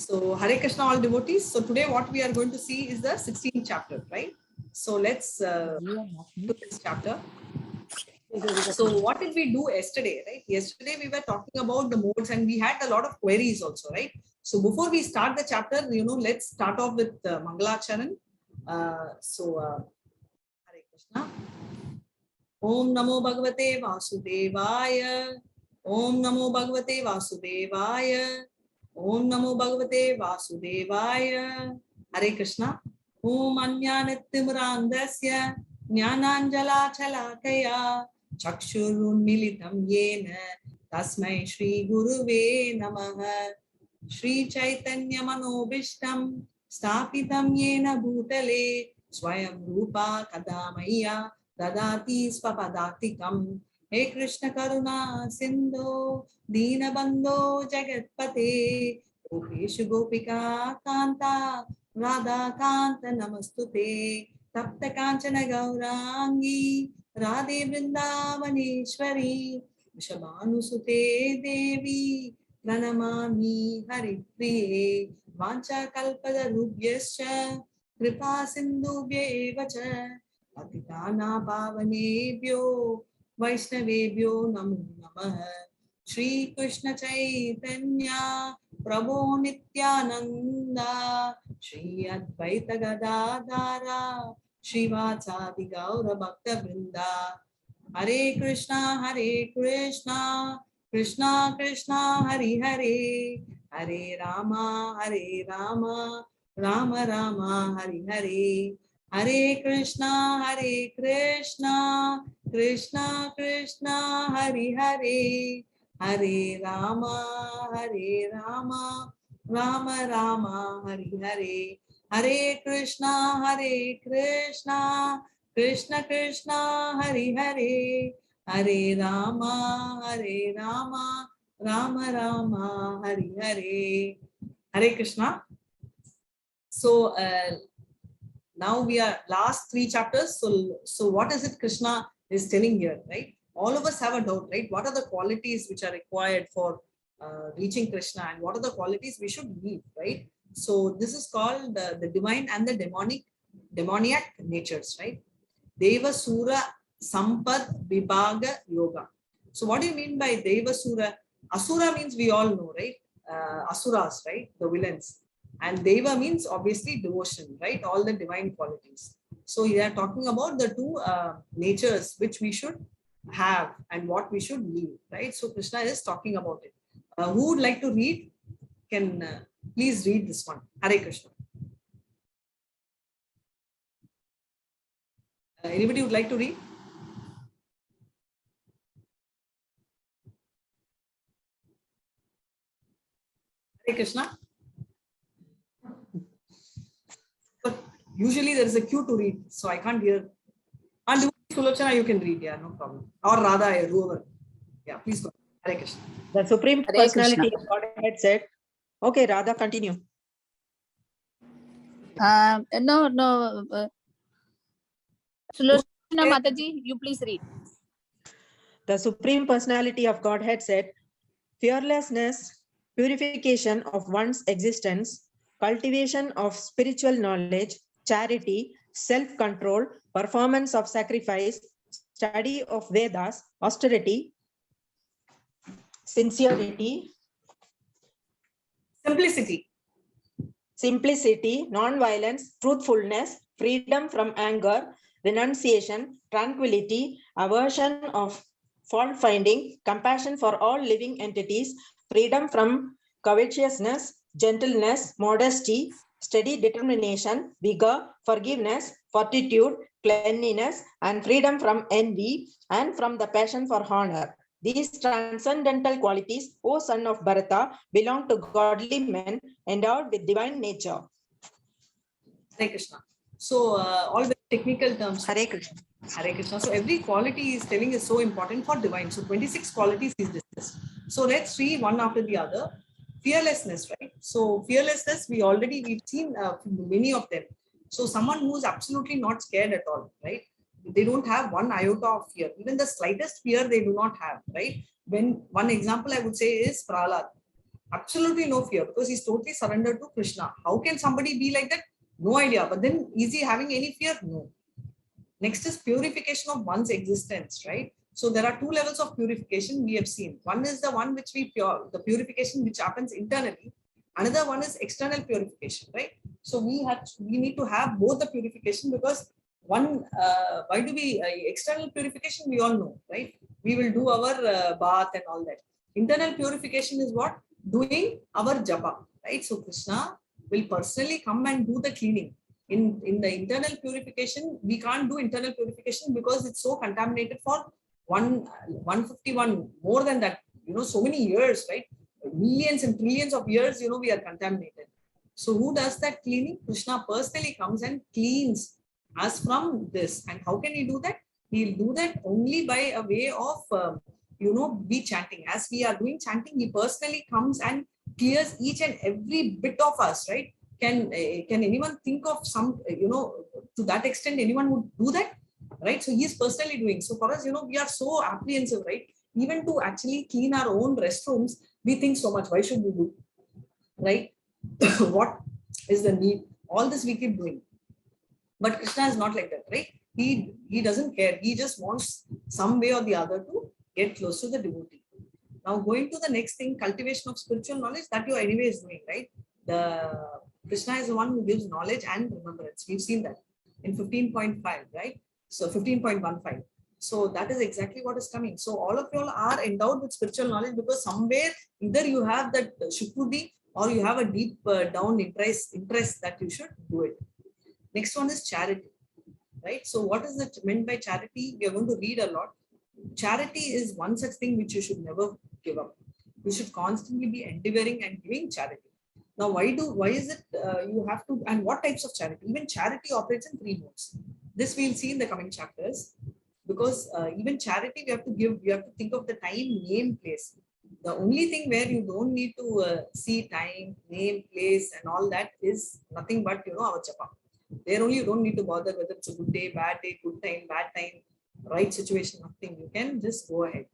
So Hare Krishna all devotees. So today what we are going to see is the 16th chapter, right? So let's do this chapter. So what did we do yesterday, right? Yesterday we were talking about the modes and we had a lot of queries also, right? So before we start the chapter, let's start off with Mangalacharan. Hare Krishna. Om Namo Bhagavate Vasudevaya. Om Namo Bhagavate Vasudevaya. Om Namo Bhagavate Vasudevaya. Hare Krishna. Om Anyanittimurandasya Jnananjala Chalakaya Chakshurunmilitam Yena Tasmai Shri Guruve Namaha. Shri Chaitanya Manobishtam Stapitam Yena Bhutale Swayam Rupa Kadamaya Dadati Svapadatikam. He Krishna Karuna Sindho Deenabandho Jagatpate Gopeshu Gopika Kanta Radha Kanta Namastute Tapta Kanchana Gaurangi Radhe Vrindavaneshwari Vishabhanusute Devi Pranamami Haripriye Vancha Kalpada Rubhyascha Kripa Sindhubhya Evacha Patitana Pavanebhyo Vaishnavebhyo Namo Namaha. Shri Krishna Chaitanya Prabhu Nityananda Shri Advaita Gadadhara Shri Vatsadi Gaura Bhakta Vrinda. Hare Krishna Krishna Krishna Hare Hare Hare Rama Rama Rama Hare Hare. Hare Krishna Krishna Krishna Hare Hare Hare Rama Rama Rama Hare Hare. Hare Krishna Krishna Krishna Hare Hare Hare Rama Rama Rama Hare Hare. Hare Krishna. So now we are last 3 chapters. So what is it Krishna is telling here, right? All of us have a doubt, right? What are the qualities which are required for reaching Krishna, and what are the qualities we should need, right? So this is called the divine and the demoniac natures, right? Deva Sura Sampad Vibhaga Yoga. So what do you mean by Deva Sura? Asura means we all know, right? Asuras, right? The villains. And Deva means obviously devotion, right? All the divine qualities. So we are talking about the 2 natures which we should have and what we should leave, right? So Krishna is talking about it. Who would like to read? Can please read this one. Hare Krishna. Anybody would like to read? Hare Krishna. But usually there is a queue to read, so I can't hear. And Sulochana, you can read, yeah, no problem. Or Radha, whoever. Yeah, please go. Hare Krishna. The Supreme Hare Personality Krishna. of Godhead said, okay, Radha, continue. No. Sulochana Mataji, you please read. The Supreme Personality of Godhead said, fearlessness, purification of one's existence, cultivation of spiritual knowledge, charity, self-control, performance of sacrifice, study of Vedas, austerity, sincerity, simplicity, non-violence, truthfulness, freedom from anger, renunciation, tranquility, aversion of fault finding, compassion for all living entities, freedom from covetousness, gentleness, modesty, steady determination, vigor, forgiveness, fortitude, cleanliness, and freedom from envy and from the passion for honor. These transcendental qualities, O son of Bharata, belong to godly men endowed with divine nature. Hare Krishna. So all the technical terms. Hare Krishna. Hare Krishna. So every quality is telling is so important for divine. So 26 qualities is discussed. So let's read one after the other. Fearlessness, right? So fearlessness, we've seen many of them. So someone who is absolutely not scared at all, right? They don't have one iota of fear. Even the slightest fear they do not have, right? When one example I would say is Prahlad. Absolutely no fear, because he's totally surrendered to Krishna. How can somebody be like that? No idea. But then is he having any fear? No. Next is purification of one's existence, right? So there are two levels of purification we have seen. One is the one which the purification which happens internally. Another one is external purification, right? So we need to have both the purification, because one, why do we, external purification we all know, right? We will do our bath and all that. Internal purification is what? Doing our japa, right? So Krishna will personally come and do the cleaning. In the internal purification, we can't do internal purification because it's so contaminated for 151, more than that, so many years, right? Millions and trillions of years, we are contaminated. So who does that cleaning? Krishna personally comes and cleans us from this. And how can he do that? He'll do that only by a way of, be chanting. As we are doing chanting, he personally comes and clears each and every bit of us, right? Can anyone think of some, to that extent, anyone would do that, right? So he is personally doing. So for us, we are so apprehensive, right? Even to actually clean our own restrooms, we think so much. Why should we do, right? What is the need? All this we keep doing. But Krishna is not like that, right? He doesn't care. He just wants some way or the other to get close to the devotee. Now going to the next thing, cultivation of spiritual knowledge, that you anyway is doing, right? Krishna is the one who gives knowledge and remembrance. We've seen that in 15.5, right? So 15.15. So that is exactly what is coming. So all of you all are endowed with spiritual knowledge, because somewhere either you have that Shukrudi or you have a deep down interest that you should do it. Next one is charity, right? So what is it meant by charity? We are going to read a lot. Charity is one such thing which you should never give up. You should constantly be endeavoring and giving charity. Now, why is it you have to, and what types of charity? Even charity operates in 3 modes. This we'll see in the coming chapters, because even charity, we have to think of the time, name, place. The only thing where you don't need to see time, name, place, and all that is nothing but, our japa. There only you don't need to bother whether it's a good day, good time, bad time, right situation, nothing. You can just go ahead.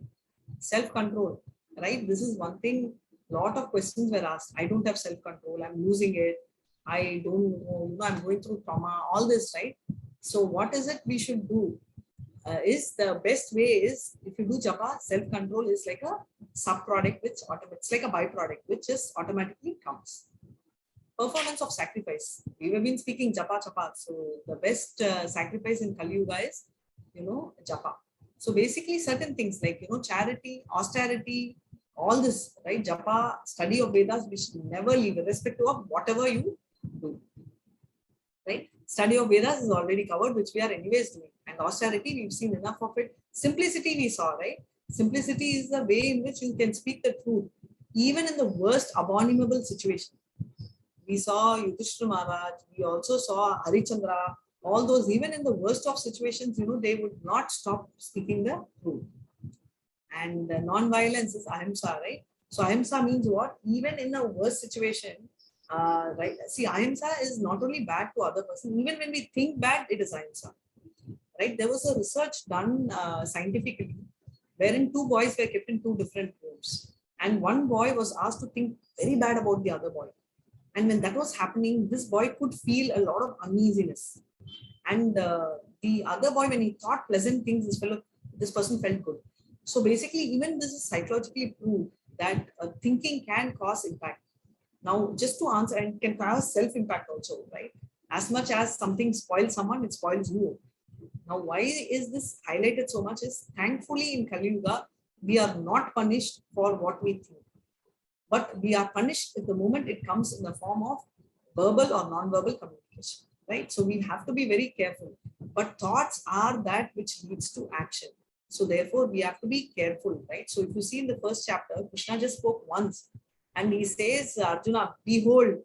Self-control, right? This is one thing. Lot of questions were asked. I don't have self-control. I'm losing it. I don't know. I'm going through trauma. All this, right? So what is it we should do? Is the best way is, if you do japa, self-control is like a sub-product, which it's like a byproduct, which just automatically comes. Performance of sacrifice. We have been speaking japa. So the best sacrifice in Kali Yuga is, japa. So basically certain things like, charity, austerity, all this, right? Japa, study of Vedas, we should never leave, irrespective of whatever you do, right? Study of Vedas is already covered, which we are anyways doing. And austerity, we've seen enough of it. Simplicity we saw, right? Simplicity is the way in which you can speak the truth, even in the worst abominable situation. We saw Yudhishthira Maharaj, we also saw Harichandra, all those, even in the worst of situations, they would not stop speaking the truth. And non-violence is ahimsa, right? So ahimsa means what? Even in the worst situation, right? See, ahimsa is not only bad to other person, even when we think bad, it is ahimsa, right? There was a research done scientifically, wherein 2 boys were kept in 2 different rooms. And one boy was asked to think very bad about the other boy. And when that was happening, this boy could feel a lot of uneasiness. And the other boy, when he thought pleasant things, this person felt good. So basically, even this is psychologically proved that thinking can cause impact. Now, just to answer, and can cause self-impact also, right? As much as something spoils someone, it spoils you. Now, why is this highlighted so much? Is thankfully in Kali Yuga, we are not punished for what we think, but we are punished at the moment it comes in the form of verbal or non-verbal communication, right? So we have to be very careful. But thoughts are that which leads to action. So therefore, we have to be careful, right? So if you see in the first chapter, Krishna just spoke once, and he says, Arjuna, behold,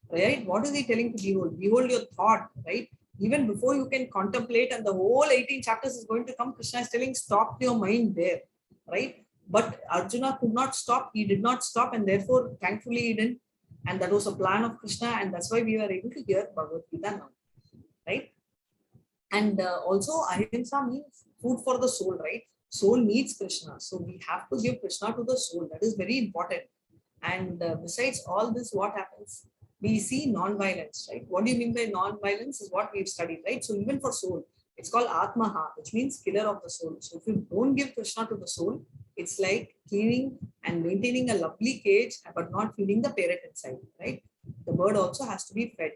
right? What is he telling to behold? Behold your thought, right? Even before you can contemplate, and the whole 18 chapters is going to come, Krishna is telling, stop your mind there, right? But Arjuna could not stop. He did not stop, and therefore, thankfully, he didn't. And that was a plan of Krishna, and that's why we were able to hear Bhagavad Gita now, right? And also, ahimsa means food for the soul, right? Soul needs Krishna. So we have to give Krishna to the soul. That is very important. And besides all this, what happens? We see non-violence, right? What do you mean by non-violence is what we've studied, right? So even for soul, it's called Atmaha, which means killer of the soul. So if you don't give Krishna to the soul, it's like cleaning and maintaining a lovely cage, but not feeding the parrot inside, right? The bird also has to be fed.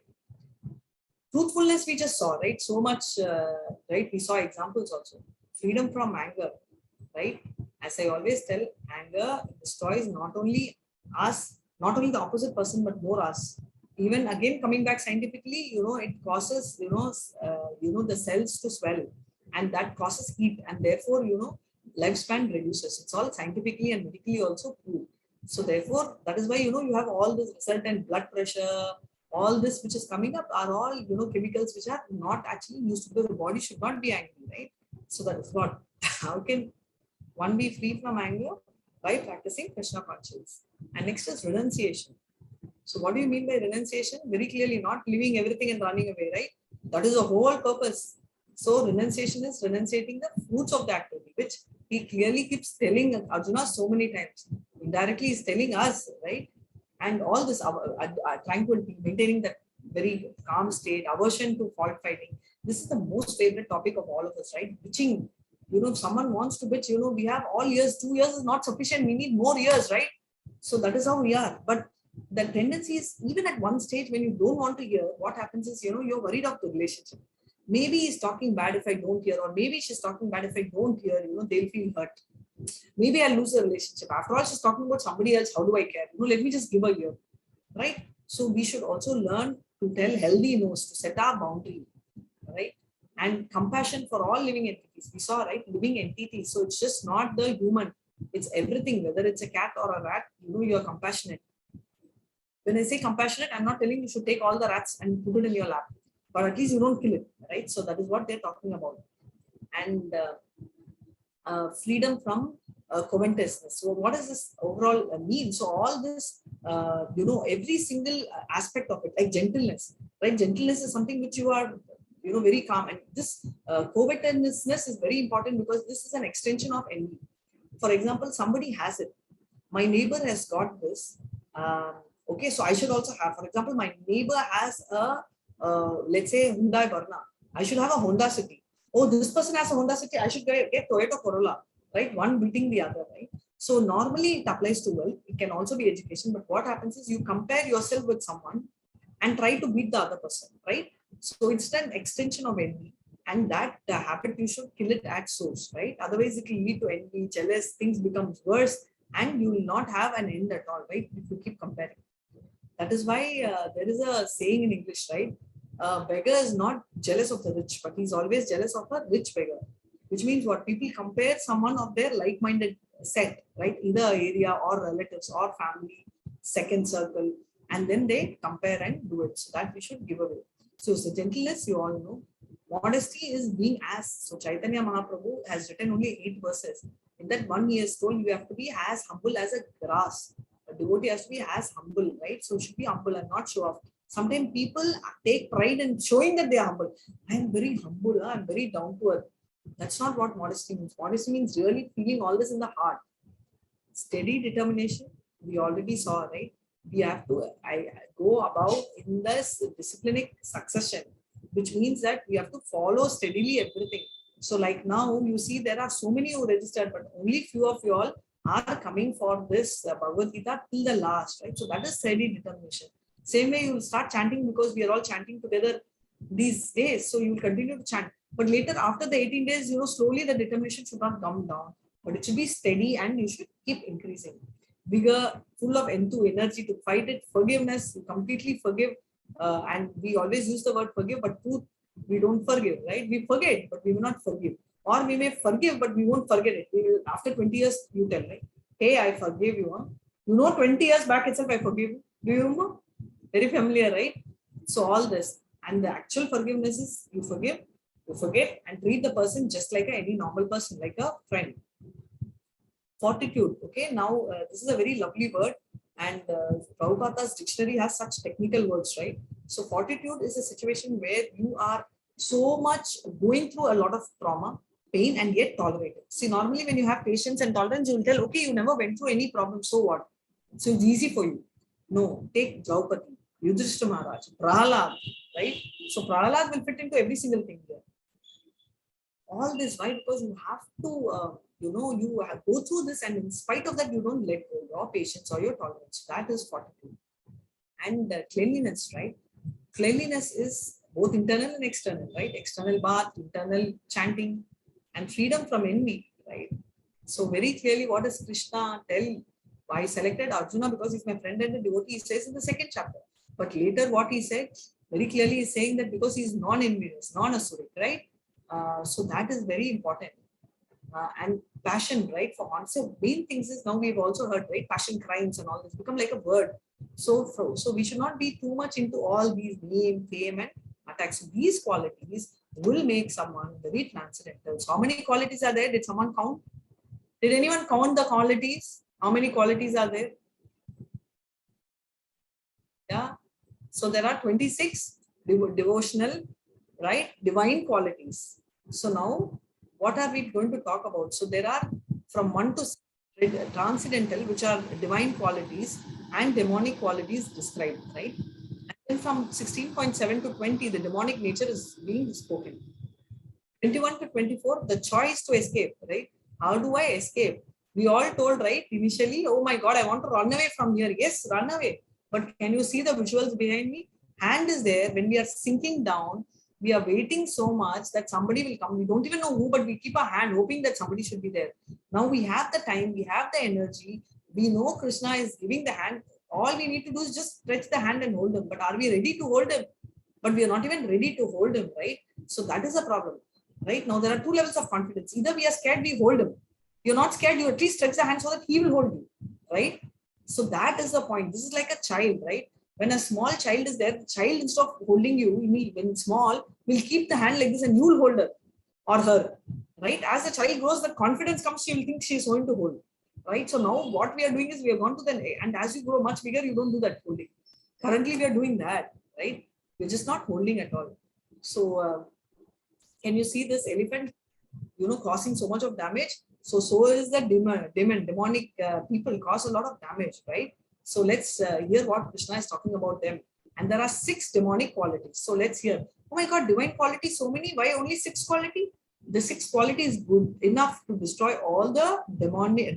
Truthfulness we just saw, right? So much, right? We saw examples also. Freedom from anger, right? As I always tell, anger destroys not only us, not only the opposite person, but more us. Even again, coming back scientifically, it causes, the cells to swell, and that causes heat, and therefore, lifespan reduces. It's all scientifically and medically also proved. So therefore, that is why, you have all this resultant blood pressure, all this which is coming up are all, chemicals which are not actually used, because the body should not be angry, right? So that is what, how can one be free from anger? By practicing Krishna consciousness. And next is renunciation. So what do you mean by renunciation? Very clearly, not leaving everything and running away, right? That is the whole purpose. So renunciation is renunciating the fruits of the activity, which he clearly keeps telling Arjuna so many times. Indirectly, he's telling us, right? And all this tranquility, maintaining that very calm state, aversion to fault finding. This is the most favorite topic of all of us, right? Bitching. If someone wants to bitch, we have all years. 2 years is not sufficient. We need more years, right? So that is how we are. But the tendency is, even at one stage when you don't want to hear, what happens is, you're worried of the relationship. Maybe he's talking bad if I don't hear, or maybe she's talking bad if I don't hear, they'll feel hurt. Maybe I'll lose the relationship. After all, she's talking about somebody else. How do I care? Let me just give a ear, right? So we should also learn to tell healthy no's, to set our boundary, right? And compassion for all living entities. We saw, right? Living entities. So it's just not the human. It's everything, whether it's a cat or a rat, you're compassionate. When I say compassionate, I'm not telling you should take all the rats and put it in your lap, but at least you don't kill it, right? So that is what they're talking about. And freedom from covetousness. So what does this overall mean? So all this, every single aspect of it, like gentleness, right? Gentleness is something which you are, very calm. And this covetousness is very important, because this is an extension of envy. For example, somebody has it. My neighbor has got this. Okay, so I should also have. For example, my neighbor has a, let's say, Hyundai Verna. I should have a Honda City. Oh, this person has a Honda City. I should get Toyota Corolla, right? One beating the other, right? So normally it applies to wealth. It can also be education. But what happens is you compare yourself with someone and try to beat the other person, right? So it's an extension of envy. And that habit, you should kill it at source, right? Otherwise, it will lead to envy, jealous, things becomes worse, and you will not have an end at all, right? If you keep comparing. That is why there is a saying in English, right? Beggar is not jealous of the rich, but he's always jealous of a rich beggar. Which means what? People compare someone of their like-minded set, right? Either area or relatives or family, second circle, and then they compare and do it. So that we should give away. So gentleness, you all know. Modesty is being as, so Chaitanya Mahaprabhu has written only 8 verses. In that one, he has told you have to be as humble as a grass. A devotee has to be as humble, right? So should be humble and not show off. Sometimes people take pride in showing that they are humble. I am very humble, I'm very down to earth. That's not what modesty means. Modesty means really feeling all this in the heart. Steady determination, we already saw, right? We have to go about in this disciplinic succession, which means that we have to follow steadily everything. So like now you see there are so many who registered, but only few of you all are coming for this Bhagavad Gita till the last, right? So that is steady determination. Same way you will start chanting, because we are all chanting together these days. So you will continue to chant. But later, after the 18 days, slowly the determination should not come down, but it should be steady and you should keep increasing. Bigger, full of energy to fight it. Forgiveness, you completely forgive. And we always use the word forgive, but truth, we don't forgive, right? We forget, but we will not forgive. Or we may forgive, but we won't forget it. We will, after 20 years, you tell, right? Hey, I forgive you. Huh? 20 years back itself, I forgive you. Do you remember? Very familiar, right? So all this. And the actual forgiveness is you forgive, you forget, and treat the person just like any normal person, like a friend. Fortitude. Okay, now this is a very lovely word, and Prabhupada's dictionary has such technical words, right? So fortitude is a situation where you are so much going through a lot of trauma, pain, and yet tolerate it. See, normally when you have patience and tolerance, you will tell, okay, you never went through any problem, so what? So it's easy for you. No, take Draupadi, Yudhishthira Maharaj, Prahalad, right? So Prahalad will fit into every single thing there. All this, right? Because you have to, you have go through this, and in spite of that, you don't let go your patience or your tolerance. That is fortitude. And cleanliness, right? Cleanliness is both internal and external, right? External bath, internal chanting, and freedom from envy, right? So very clearly, what does Krishna tell? Why selected Arjuna? Because he's my friend and a devotee, he says in the second chapter. But later, what he said very clearly is saying that because he's non-envious, non-asuric, right? So that is very important. And passion, right? For answer, main things is now we've also heard, right? Passion crimes and all this become like a word. So we should not be too much into all these name, fame, and attacks. These qualities will make someone very transcendental. So how many qualities are there? Did someone count? Did anyone count the qualities? How many qualities are there? Yeah. So there are 26 devotional, right? Divine qualities. So now, what are we going to talk about? So there are from 1 to 6 transcendental, which are divine qualities, and demonic qualities described, right? And then from 16.7 to 20, the demonic nature is being spoken. 21 to 24, the choice to escape, right? How do I escape? We all told, right, initially, oh my God, I want to run away from here. Yes, run away. But can you see the visuals behind me? Hand is there. When we are sinking down, we are waiting so much that somebody will come. We don't even know who, but we keep our hand hoping that somebody should be there. Now we have the time, we have the energy. We know Krishna is giving the hand. All we need to do is just stretch the hand and hold him. But are we ready to hold him? But we are not even ready to hold him, right? So that is a problem. Right now, there are two levels of confidence. Either we are scared, we hold him. You're not scared, you at least stretch the hand so that he will hold you, right? So that is the point. This is like a child, right? When a small child is there, the child, instead of holding you, when small, will keep the hand like this and you will hold her or her, right? As the child grows, the confidence comes, she will think she is going to hold, right? So now what we are doing is we have gone to the, and as you grow much bigger, you don't do that holding. Currently, we are doing that, right? We're just not holding at all. So, can you see this elephant, causing so much of damage? So is the demonic people cause a lot of damage, right? So let's hear what Krishna is talking about them. And there are 6 demonic qualities. So let's hear. Oh my God, divine qualities, so many. Why only 6 quality? The 6 quality is good enough to destroy all the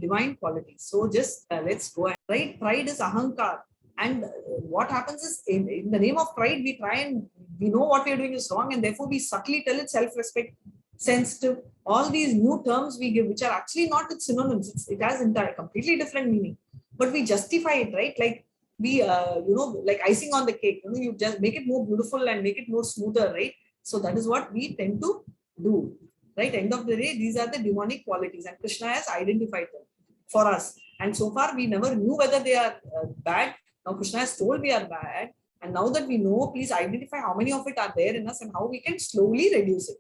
divine qualities. So just let's go ahead, right? Pride is ahankar. And what happens is in the name of pride, we try and we know what we are doing is wrong, and therefore we subtly tell it self-respect, sensitive, all these new terms we give, which are actually not its synonyms. It has entire completely different meaning, but we justify it, right? Like we, like icing on the cake. You just make it more beautiful and make it more smoother, right? So that is what we tend to do, right? End of the day, these are the demonic qualities, and Krishna has identified them for us. And so far, we never knew whether they are bad. Now Krishna has told we are bad, and now that we know, please identify how many of it are there in us and how we can slowly reduce it.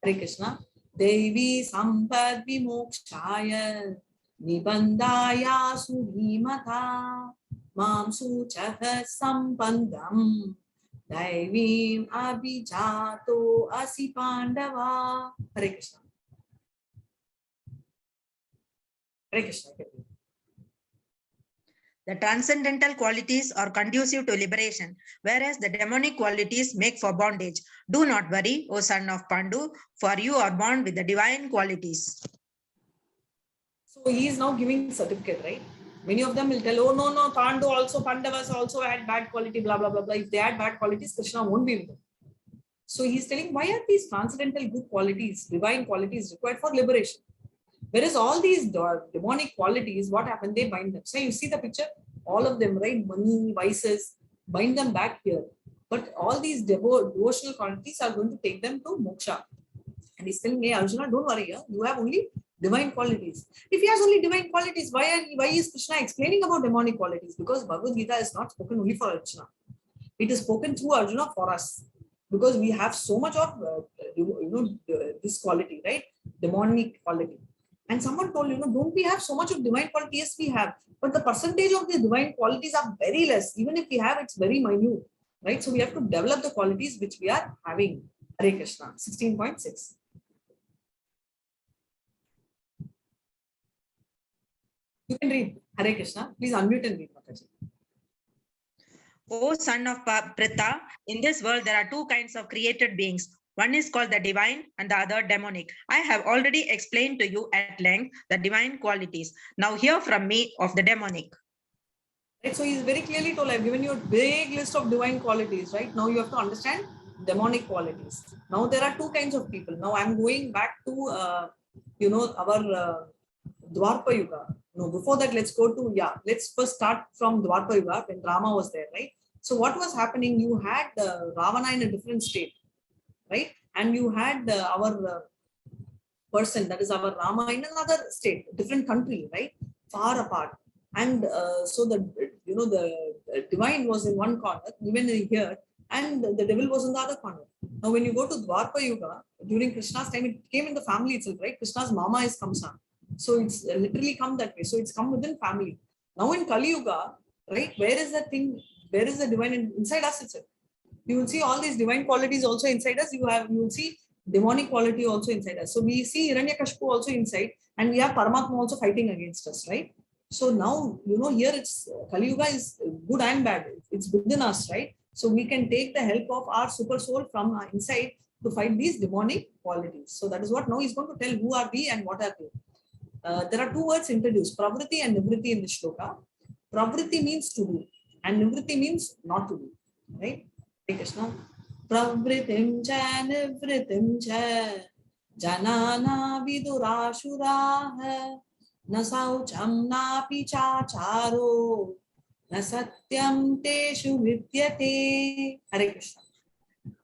Hare Krishna. Devi Sampad Vimokshaya Nibandaya Sudhimata Mam Suchaha Sampandam Daivim Abhijato Asi Pandava. Hare Krishna. Hare Krishna. The transcendental qualities are conducive to liberation, whereas the demonic qualities make for bondage. Do not worry, O son of Pandu, for you are born with the divine qualities. So he is now giving certificate, right? Many of them will tell, oh no, Pandu also, Pandavas also had bad quality, blah, blah, blah, blah. If they had bad qualities, Krishna won't be with them. So he's telling, why are these transcendental good qualities, divine qualities required for liberation? Whereas all these demonic qualities, what happened? They bind them. So you see the picture, all of them, right? Money, vices, bind them back here. But all these devotional qualities are going to take them to moksha. And he's telling me, Arjuna, don't worry, you have only divine qualities. If he has only divine qualities, why is Krishna explaining about demonic qualities? Because Bhagavad Gita is not spoken only for Arjuna. It is spoken through Arjuna for us. Because we have so much of this quality, right? Demonic quality. And someone told, don't we have so much of divine quality? Yes, we have. But the percentage of the divine qualities are very less. Even if we have, it's very minute, right? So we have to develop the qualities which we are having. Hare Krishna, 16.6. You can read. Hare Krishna. Please unmute and read, Mataji. O son of Pritha, in this world there are two kinds of created beings. One is called the divine and the other demonic. I have already explained to you at length the divine qualities. Now hear from me of the demonic. Right, so he's very clearly told, I've given you a big list of divine qualities, right? Now you have to understand demonic qualities. Now there are two kinds of people. Now I'm going back to, our Dwarpa Yuga. No, before that, let's go to, let's first start from Dwarpa Yuga when Rama was there, right? So what was happening? You had Ravana in a different state, right? And you had our person, that is our Rama, in another state, different country, right? Far apart. And so the divine was in one corner, even here, and the devil was in the other corner. Now, when you go to Dwarpa Yuga, during Krishna's time, it came in the family itself, right? Krishna's mama is Kamsa. So it's literally come that way. So it's come within family. Now in Kali Yuga, right? Where is that thing? Where is the divine inside us itself? You will see all these divine qualities also inside us. You will see demonic quality also inside us. So we see Hiranyakashipu also inside, and we have Paramatma also fighting against us, right? So now, here it's Kali Yuga is good and bad. It's within us, right? So we can take the help of our super soul from our inside to fight these demonic qualities. So that is what now he's going to tell who are we and what are we. There are two words introduced, Pravritti and Nivritti in this shloka. Pravritti means to do, and Nivritti means not to do, right? Hare Krishna. Pravritim cha nivritim cha janana vidurashuraha na saucham napi chacharo na satyam teshu vidyate. Hare Krishna.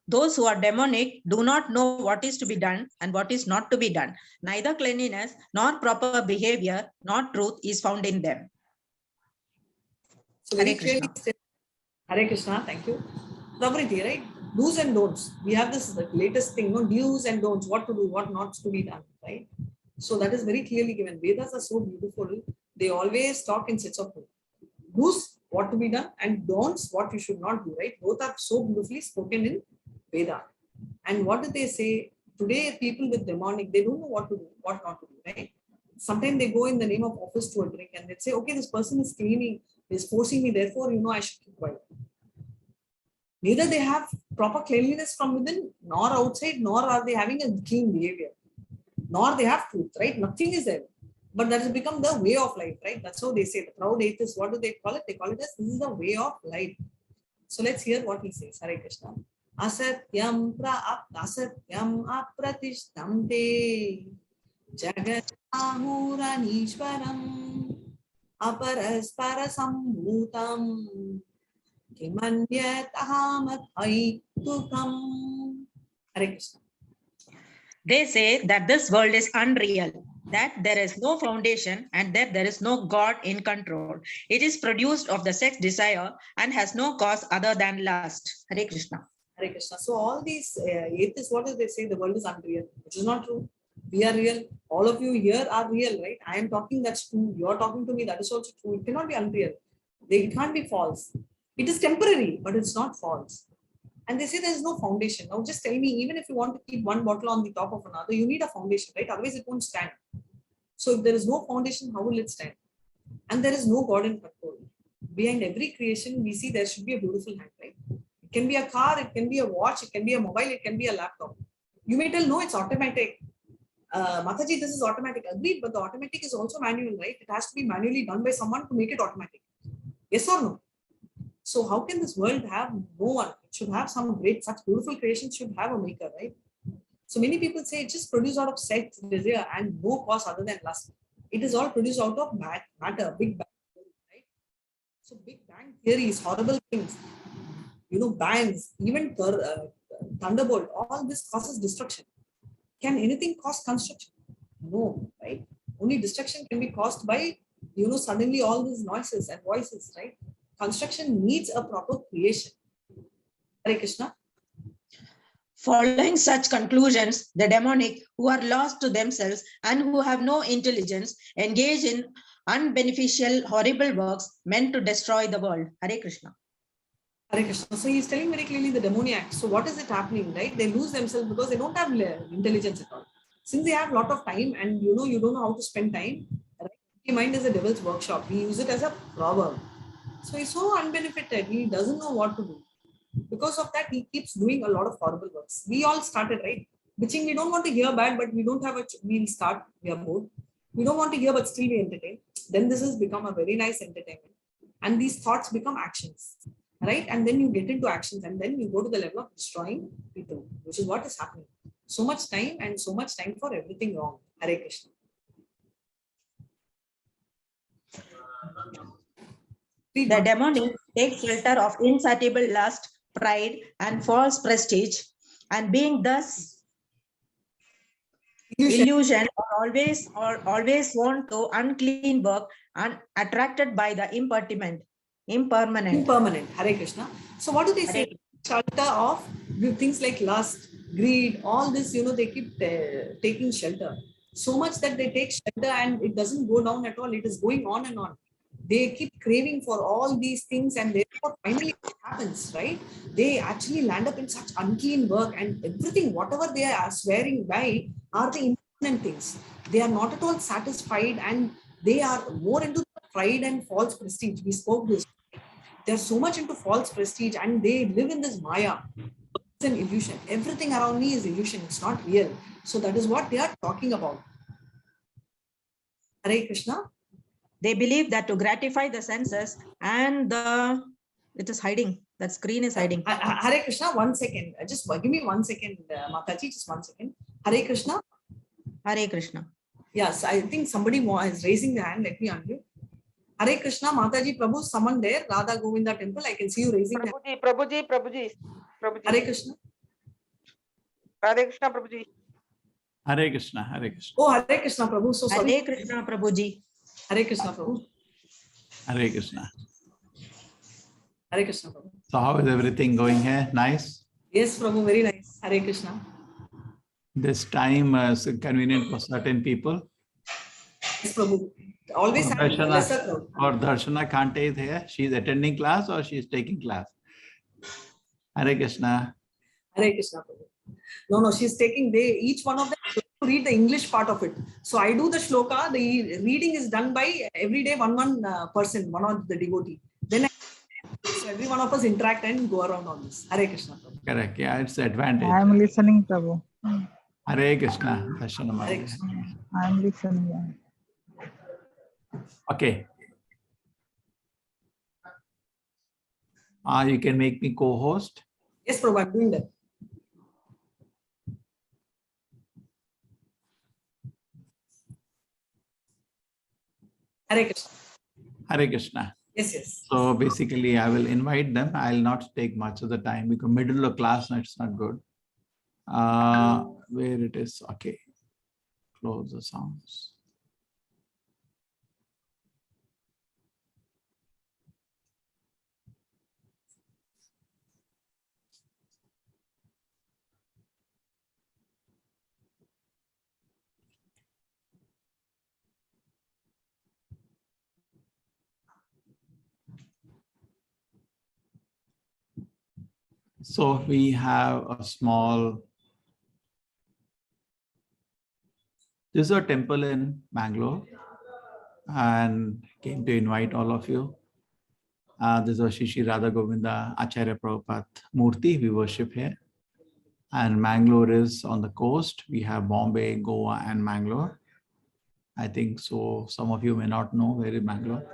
Those who are demonic do not know what is to be done and what is not to be done. Neither cleanliness, nor proper behavior, nor truth is found in them. So Hare Krishna. Hare Krishna, thank you. Pravritti, right? Do's and don'ts. We have this the latest thing, do's and don'ts, what to do, what not to be done, right? So that is very clearly given. Vedas are so beautiful. They always talk in sets of do's, what to be done, and don'ts, what you should not do, right? Both are so beautifully spoken in Veda. And what do they say? Today, people with demonic, they don't know what to do, what not to do, right? Sometimes they go in the name of office to a drink and they say, okay, this person is cleaning, is forcing me, therefore, I should keep quiet. Neither they have proper cleanliness from within, nor outside, nor are they having a clean behavior, nor they have truth, right? Nothing is there. But that has become the way of life, right? That's how they say. The proud atheists, what do they call it? They call it as this is the way of life. So let's hear what he says. Hare Krishna. Asatyam apratishtamte jagat ahuranishwaram aparaspara sambhutam kimanyat ahamadhaitukam. Hare Krishna. They say that this world is unreal, that there is no foundation and that there is no God in control. It is produced of the sex desire and has no cause other than lust. Hare Krishna. Hare Krishna. So all these atheists, what do they say? The world is unreal, which is not true. We are real. All of you here are real, right? I am talking, that's true. You are talking to me, that is also true. It cannot be unreal. It can't be false. It is temporary, but it's not false. And they say there is no foundation. Now just tell me, even if you want to keep one bottle on the top of another, you need a foundation, right? Otherwise it won't stand. So if there is no foundation, how will it stand? And there is no God in control. Behind every creation, we see there should be a beautiful hand, right? It can be a car, it can be a watch, it can be a mobile, it can be a laptop. You may tell, no, it's automatic. Mataji, this is automatic. Agreed, but the automatic is also manual, right? It has to be manually done by someone to make it automatic. Yes or no? So how can this world have no one? It should have some great, such beautiful creations should have a maker, right? So many people say it's just produced out of sex, desire, and no cause other than lust. It is all produced out of matter, Big Bang theory, right? So Big Bang theories, horrible things, bangs, even thunderbolt, all this causes destruction. Can anything cause construction? No, right? Only destruction can be caused by, suddenly all these noises and voices, right? Construction needs a proper creation. Hare Krishna. Following such conclusions, the demonic, who are lost to themselves and who have no intelligence, engage in unbeneficial, horrible works meant to destroy the world. Hare Krishna. Hare Krishna. So he's telling very clearly the demoniacs. So what is it happening, right? They lose themselves because they don't have intelligence at all. Since they have a lot of time and you don't know how to spend time, right? Mind is a devil's workshop. We use it as a proverb. So he's so unbenefited. He doesn't know what to do. Because of that, he keeps doing a lot of horrible works. We all started, right? Bitching, we don't want to hear bad, but we don't have a, we'll start, we are bored. We don't want to hear, but still we entertain. Then this has become a very nice entertainment. And these thoughts become actions, right? And then you get into actions and then you go to the level of destroying people, which is what is happening. So much time and so much time for everything wrong. Hare Krishna. The demonic takes shelter of insatiable lust, pride, and false prestige, and being thus illusion or always want to unclean work and attracted by the impermanent. Impermanent. Hare Krishna. So what do they say? Shelter of things like lust, greed, all this, they keep taking shelter. So much that they take shelter and it doesn't go down at all. It is going on and on. They keep craving for all these things and therefore finally it happens, right? They actually land up in such unclean work and everything, whatever they are swearing by are the impermanent things. They are not at all satisfied and they are more into pride and false prestige. We spoke this. They're so much into false prestige and they live in this Maya. It's an illusion. Everything around me is illusion. It's not real. So that is what they are talking about. Hare Krishna. They believe that to gratify the senses and it is hiding. That screen is hiding. Hare Krishna, 1 second. Just give me 1 second, Mataji, just 1 second. Hare Krishna. Hare Krishna. Yes, I think somebody is raising the hand. Let me unmute. Hare Krishna, Mataji, Prabhu, someone there, Radha Govinda temple. I can see you raising the hand. Prabhuji. Hare Krishna. Hare Krishna, Prabhuji. Hare Krishna, Hare Krishna. Oh, Hare Krishna, Prabhu. So sorry. Hare Krishna, Prabhuji. Hare Krishna, Prabhu. Hare Krishna. Hare Krishna, Prabhu. So how is everything going here? Nice? Yes, Prabhu, very nice. Hare Krishna. This time is convenient for certain people. Yes, Prabhu. Always have a lesser crowd. Or Darshana Kante is here. She is attending class or she is taking class? Hare Krishna. Hare Krishna, Prabhu. No, she's taking, each one of them to read the English part of it. So I do the shloka, the reading is done by every day one person, one of the devotee. Then so every one of us interact and go around on this. Hare Krishna, Prabhu. Correct. Yeah, it's the advantage. I am listening, Prabhu. Hare Krishna. Darshana Hare Mataji. Krishna. I am listening. Okay. You can make me co-host. Yes, Prabhu, I'm doing that. Hare Krishna. Hare Krishna. Yes. So basically, I will invite them. I'll not take much of the time because middle of class, it's not good. Where it is, okay. Close the sounds. So we have a small, this is a temple in Bangalore and came to invite all of you. This is Shri Radha Govinda Acharya Prabhupada Murti we worship here. And Bangalore is on the coast. We have Bombay, Goa and Bangalore. I think so. Some of you may not know where is Bangalore.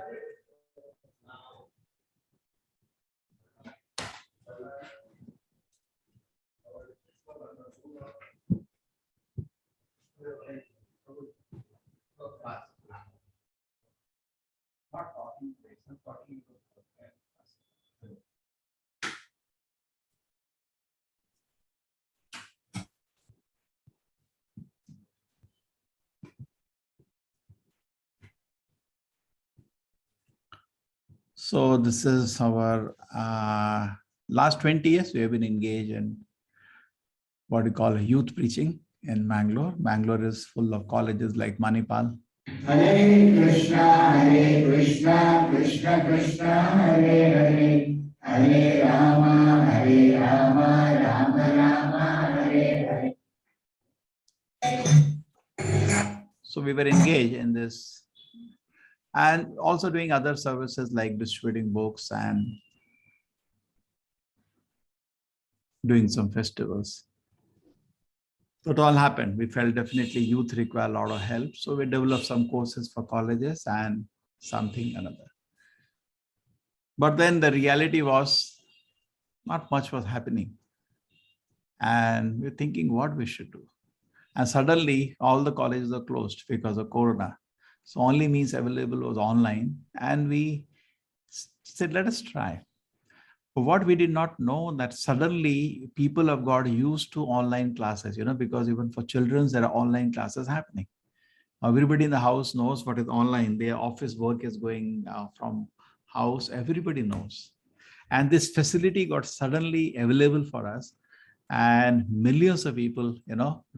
So this is our last 20 years, we have been engaged in what we call youth preaching in Bangalore. Bangalore is full of colleges like Manipal. Hare Krishna, Krishna Krishna, Hare Hare, Hare Rama, Rama Rama, Hare Hare. So we were engaged in this and also doing other services like distributing books and doing some festivals. So it all happened. We felt definitely youth require a lot of help. So we developed some courses for colleges and something another. But then the reality was not much was happening. And we're thinking what we should do. And suddenly all the colleges are closed because of Corona. So only means available was online. And we said, let us try. But what we did not know that suddenly people have got used to online classes, because even for children, there are online classes happening. Everybody in the house knows what is online. Their office work is going from house. Everybody knows. And this facility got suddenly available for us. And millions of people,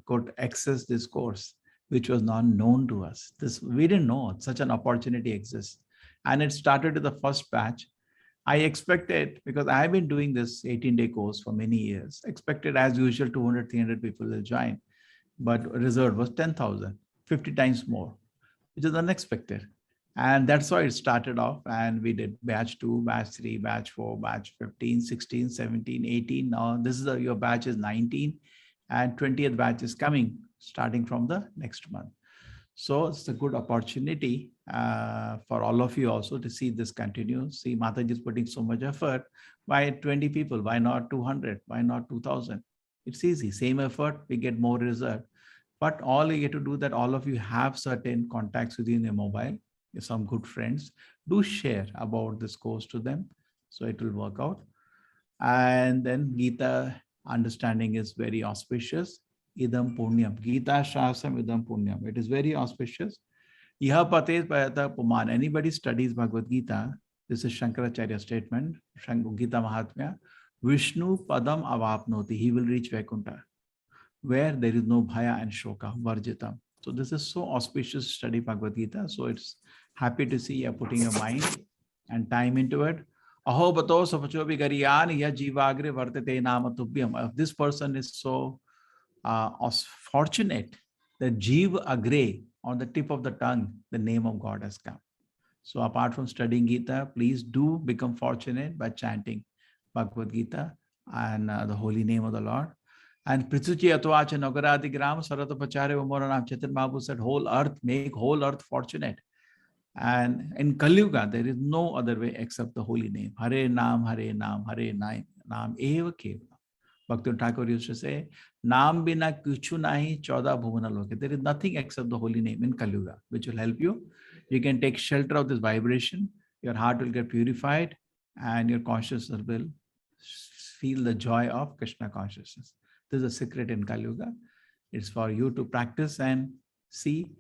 could access this course, which was not known to us. We didn't know such an opportunity exists. And it started with the first batch. I expected, because I have been doing this 18-day course for many years, expected as usual 200, 300 people will join. But result was 10,000, 50 times more, which is unexpected. And that's why it started off. And we did batch 2, batch 3, batch 4, batch 15, 16, 17, 18. Now this is your batch is 19 and 20th batch is coming starting from the next month. So it's a good opportunity for all of you also to see this continue. See, Mataji is putting so much effort. Why 20 people? Why not 200? Why not 2,000? It's easy. Same effort, we get more result. But all you get to do that all of you have certain contacts within your mobile, some good friends. Do share about this course to them. So it will work out. And then Gita understanding is very auspicious. Idam Punyam. Gita Shasam Idam Punyam. It is very auspicious. Iha Pates Payata Puman. Anybody studies Bhagavad Gita, this is Shankaracharya statement, Gita Mahatmya. Vishnu Padam Avapnoti. He will reach Vaikuntha, where there is no Bhaya and Shoka, Varjitam. So this is so auspicious study Bhagavad Gita. So it's happy to see you putting your mind and time into it. Aho bato sapachobi gariyan ya jivagre vartate nama tubhyam. This person is so fortunate that Jiva Agre, on the tip of the tongue, the name of God has come. So apart from studying Gita, please do become fortunate by chanting Bhagavad Gita and the holy name of the Lord. And Prithuchi Atvacha Nagaradi Gram Saratapachare Umoranam Chetan Babu said, whole earth, make whole earth fortunate. And in Kali Yuga, there is no other way except the holy name. Hare Nam, Hare Nam, Hare Nam Eva Keva. Bhakti Thakur used to say, Naam bina kuchu nahi chauda bhuvana loke. There is nothing except the holy name in Kali Yuga, which will help you. You can take shelter of this vibration. Your heart will get purified and your consciousness will feel the joy of Krishna consciousness. This is a secret in Kali Yuga. It's for you to practice and see.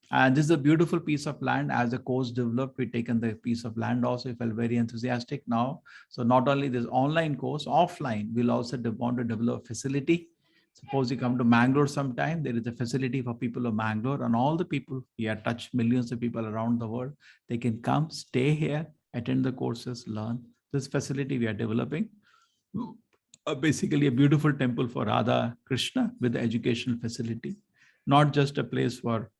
And this is a beautiful piece of land. As the course developed, we've taken the piece of land also. We felt very enthusiastic now. So not only this online course, offline, we'll also want to develop a facility. Suppose you come to Mangalore sometime, there is a facility for people of Mangalore, and all the people, we have touched millions of people around the world. They can come, stay here, attend the courses, learn. This facility we are developing. Basically a beautiful temple for Radha Krishna with the educational facility, not just a place for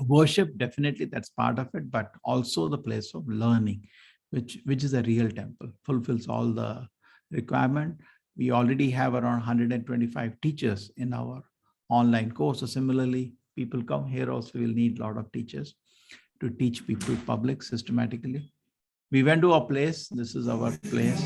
worship, definitely that's part of it, but also the place of learning, which is a real temple, fulfills all the requirement. We already have around 125 teachers in our online course. So similarly, people come here also, we'll need a lot of teachers to teach people public systematically. We went to a place, this is our place.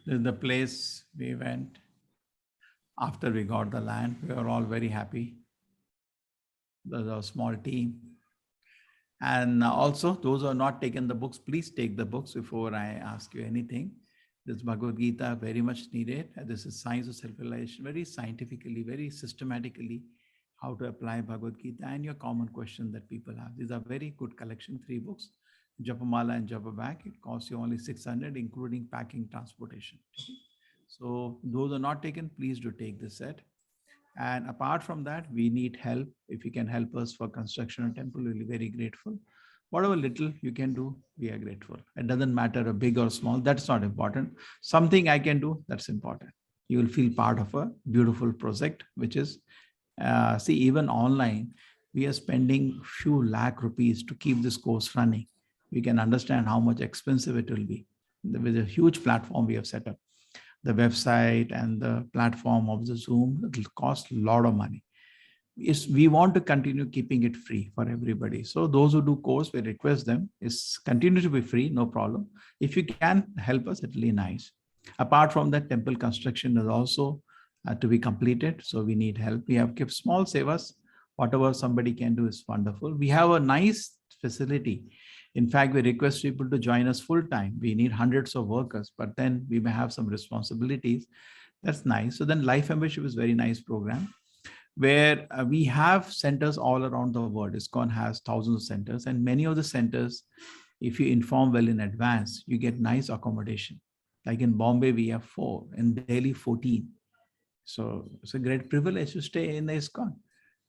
This is the place we went after we got the land. We were all very happy. There's a small team. And also, those who have not taken the books, please take the books before I ask you anything. This Bhagavad Gita, very much needed. This is Science of Self-Realization, very scientifically, very systematically, how to apply Bhagavad Gita, and your common question that people have. These are very good collection, 3 books, Japamala and Japa Bag. It costs you only 600, including packing, transportation. So those are not taken, please do take this set. And apart from that, we need help. If you can help us for construction of temple, we'll be very grateful. Whatever little you can do, we are grateful. It doesn't matter a big or small, that's not important. Something I can do, that's important. You will feel part of a beautiful project, which is, see, even online, we are spending few lakh rupees to keep this course running. You can understand how much expensive it will be. There is a huge platform we have set up. The website and the platform of the Zoom, it will cost a lot of money. We want to continue keeping it free for everybody. So those who do course, we request them is continue to be free, no problem. If you can help us, it'll be nice. Apart from that, temple construction is also to be completed. So we need help. We have kept small savers. Whatever somebody can do is wonderful. We have a nice facility. In fact, we request people to join us full time. We need hundreds of workers, but then we may have some responsibilities. That's nice. So then Life Membership is a very nice program where we have centers all around the world. ISKCON has thousands of centers, and many of the centers, if you inform well in advance, you get nice accommodation. Like in Bombay, we have 4, in Delhi, 14. So it's a great privilege to stay in the ISKCON.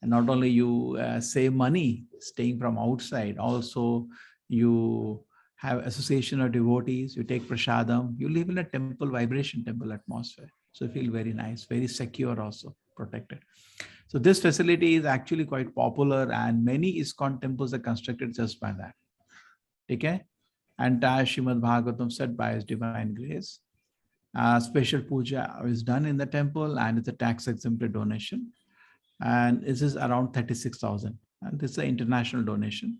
And not only you save money staying from outside, also you have association of devotees, you take prasadam, you live in a temple vibration, temple atmosphere. So you feel very nice, very secure also, protected. So this facility is actually quite popular, and many ISKCON temples are constructed just by that. Okay? Entire Srimad Bhagavatam said by His Divine Grace. Special puja is done in the temple, and it's a tax-exempted donation. And this is around 36,000. And this is an international donation,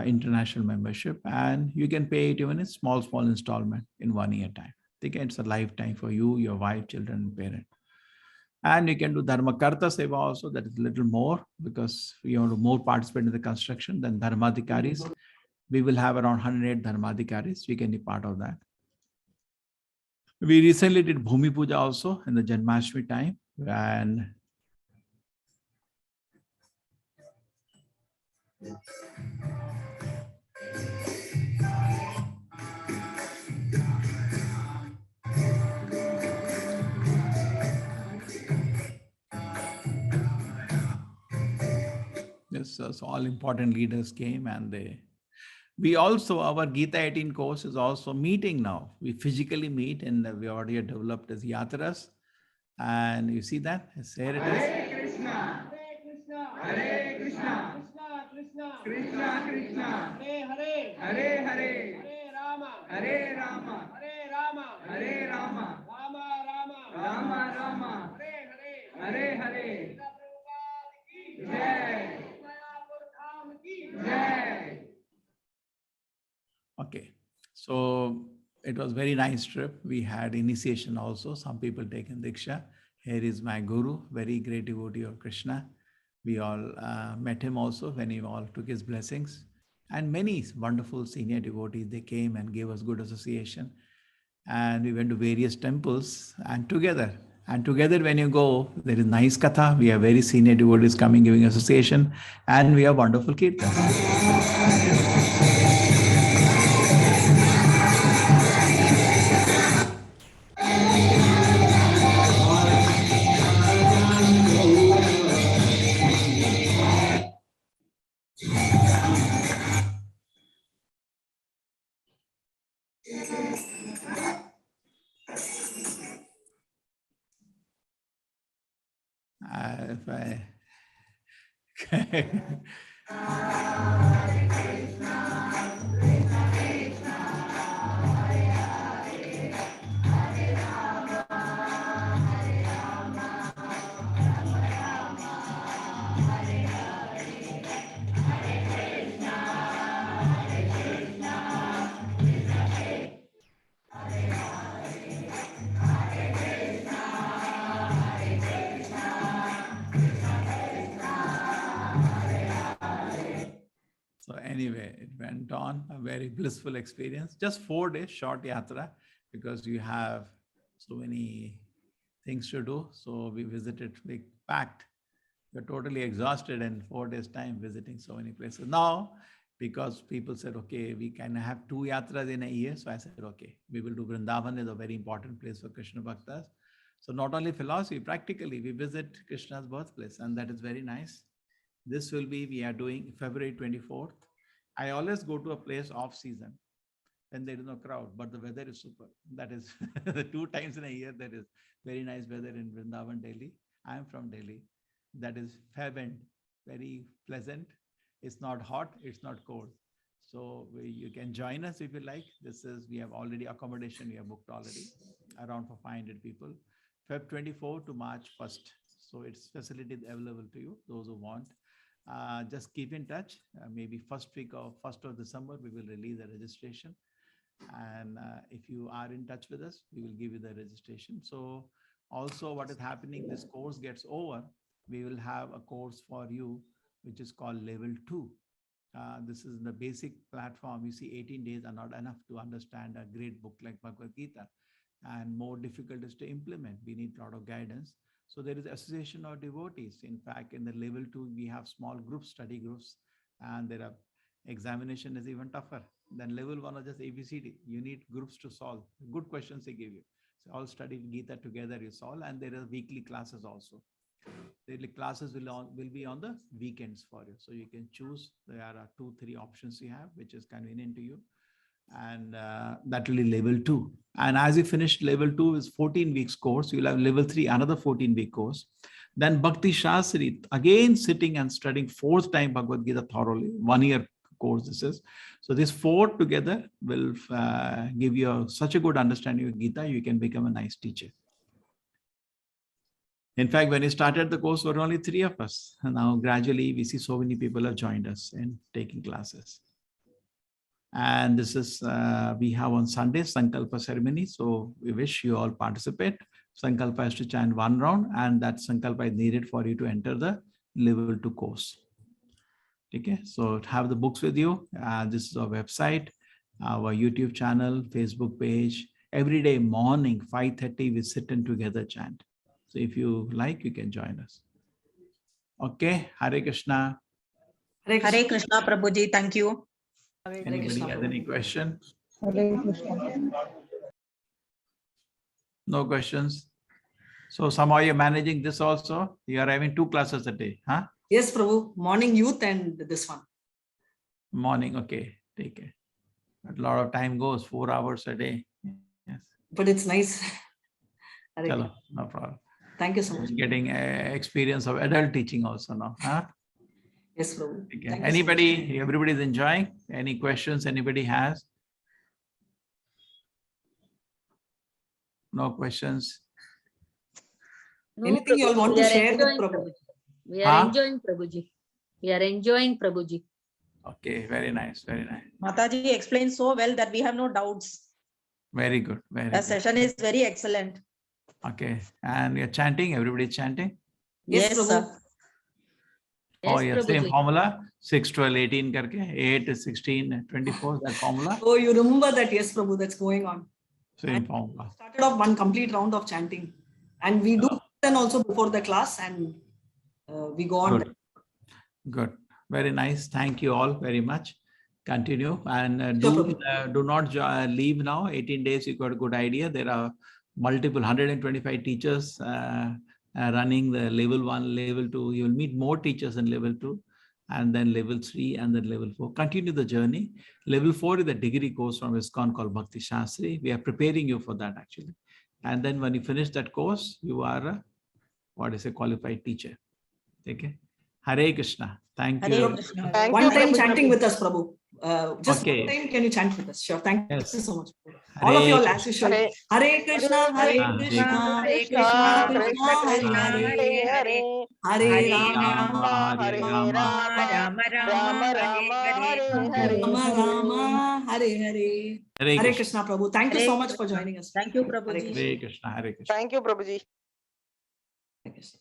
international membership, and you can pay it even in small installment in 1 year time. Okay? It's a lifetime for you, your wife, children, and parent. And you can do Dharmakarta Seva also, that is a little more, because you want to more participate in the construction than Dharmadhikaris. We will have around 108 Dharmadhikaris. We can be part of that. We recently did Bhumi Puja also in the Janmashtami time. And yes, so all important leaders came, and we also, our Gita 18 course is also meeting now. We physically meet, and we already have developed as yatras. And you see that? Here it is. Hare Krishna, Hare Krishna, Krishna Krishna, Krishna Hare Hare, Hare Rama, Hare Rama, Hare Rama, Rama Rama, Hare Hare. Jai. Jai. Okay, so it was very nice trip. We had initiation also. Some people taken Diksha. Here is my guru, very great devotee of Krishna. We all met him also when he all took his blessings. And many wonderful senior devotees, they came and gave us good association. And we went to various temples and together when you go, there is nice katha. We have very senior devotees coming, giving association, and we have wonderful kirtan. If I So anyway, it went on a very blissful experience. Just 4 days, short yatra, because you have so many things to do. So we visited, we packed You're totally exhausted in 4 days' time visiting so many places. Now, because people said, okay, we can have 2 yatras in a year. So I said, okay, we will do Vrindavan is a very important place for Krishna Bhaktas. So not only philosophy, practically we visit Krishna's birthplace, and that is very nice. This will be, we are doing February 24th. I always go to a place off season when there is no crowd, but the weather is super. That is 2 times in a year. There is very nice weather in Vrindavan, Delhi. I am from Delhi. That is fair wind, very pleasant. It's not hot, it's not cold. So you can join us if you like. We have already accommodation, we have booked already around for 500 people. Feb 24 to March 1st. So it's facilities available to you, those who want. Just keep in touch. Maybe first of December, we will release the registration. And if you are in touch with us, we will give you the registration. So also what is happening, this course gets over, we will have a course for you, which is called level 2. This is the basic platform. You see, 18 days are not enough to understand a great book like Bhagavad Gita, and more difficult is to implement. We need a lot of guidance. So there is association of devotees. In fact, in the level 2, we have small groups, study groups, and there are examination is even tougher than level 1 or just ABCD. You need groups to solve. Good questions they give you. So all study Gita together you solve, and there are weekly classes also. The classes will be on the weekends for you. So you can choose. There are 2-3 options you have, which is convenient to you. And that will be level 2. And as you finish level 2 is 14 weeks course. You'll have level 3, another 14-week course. Then Bhakti Shastri, again sitting and studying 4th time Bhagavad Gita thoroughly, 1 year course this is. So these 4 together will give you such a good understanding of Gita, you can become a nice teacher. In fact, when we started the course, there were only 3 of us. And now gradually we see so many people have joined us in taking classes. And this is, we have on Sunday, Sankalpa ceremony. So we wish you all participate. Sankalpa is to chant 1 round, and that Sankalpa is needed for you to enter the level 2 course. Okay, so have the books with you. This is our website, our YouTube channel, Facebook page. Every day morning, 5:30, we sit and together chant. So if you like, you can join us. Okay, Hare Krishna. Hare Krishna, Prabhuji. Thank you. Anybody has any question? Hare Krishna. No questions? So somehow you're managing this also? You are having 2 classes a day, huh? Yes, Prabhu. Morning youth and this one. Morning, okay, take it. But a lot of time goes, 4 hours a day. Yes. But it's nice. Hare Chalo, Krishna. no problem. Thank you so much. Getting experience of adult teaching also now, huh? Yes, Prabhu. Okay. Thank you so much. Anybody, everybody's enjoying? Any questions anybody has? No questions? No, Anything you all Prabhuji, want we to are share with enjoying, Prabhu? Prabhuji. We are Huh? enjoying, Prabhuji. We are enjoying, Prabhuji. Okay, very nice, very nice. Mataji explained so well that we have no doubts. Very good, very The good. session is very excellent. Okay, and you're chanting, everybody's chanting? Yes, Prabhu. sir. Oh, Yes, yeah, same Prabhuji. formula, 6, 12, 18 karke, 8 is 16, 24, that formula, Oh, you remember that? Yes, Prabhu, that's going on. same formula. Started off one complete round of chanting. And we do then also before the class, and we go on. Good, good, very nice. Thank you all very much. Continue and Sure, do not leave now. 18 days, you got a good idea. There are multiple 125 teachers running the level 1, level 2. You will meet more teachers in level 2, and then level 3, and then level 4. Continue the journey. Level 4 is the degree course from ISKCON called Bhakti Shastri. We are preparing you for that actually. And then when you finish that course, you are a, qualified teacher. Okay. Hare Krishna. Thank Hare you. Krishna. Thank One you, time Prabhuji. chanting with us, Prabhu. Just Okay. one time, can you chant with us? Sure. Thank Yes. you so much. All of you all, as usual. Hare Hare Krishna, Hare Hare Krishna, Krishna, Krishna Krishna Krishna, Krishna, Hare Hare Hare, Hare, Hare Rama, Hare Hare Rama, Rama, Rama Rama, Hare Hare. Rama Rama, Hare Hare. Hare Hare Krishna. Krishna, Prabhu. Thank you Hare so much for Krishna. joining us. Thank you, Hare Prabhuji. Hare Krishna. Hare Krishna. Thank you, Prabhuji. Hare Krishna.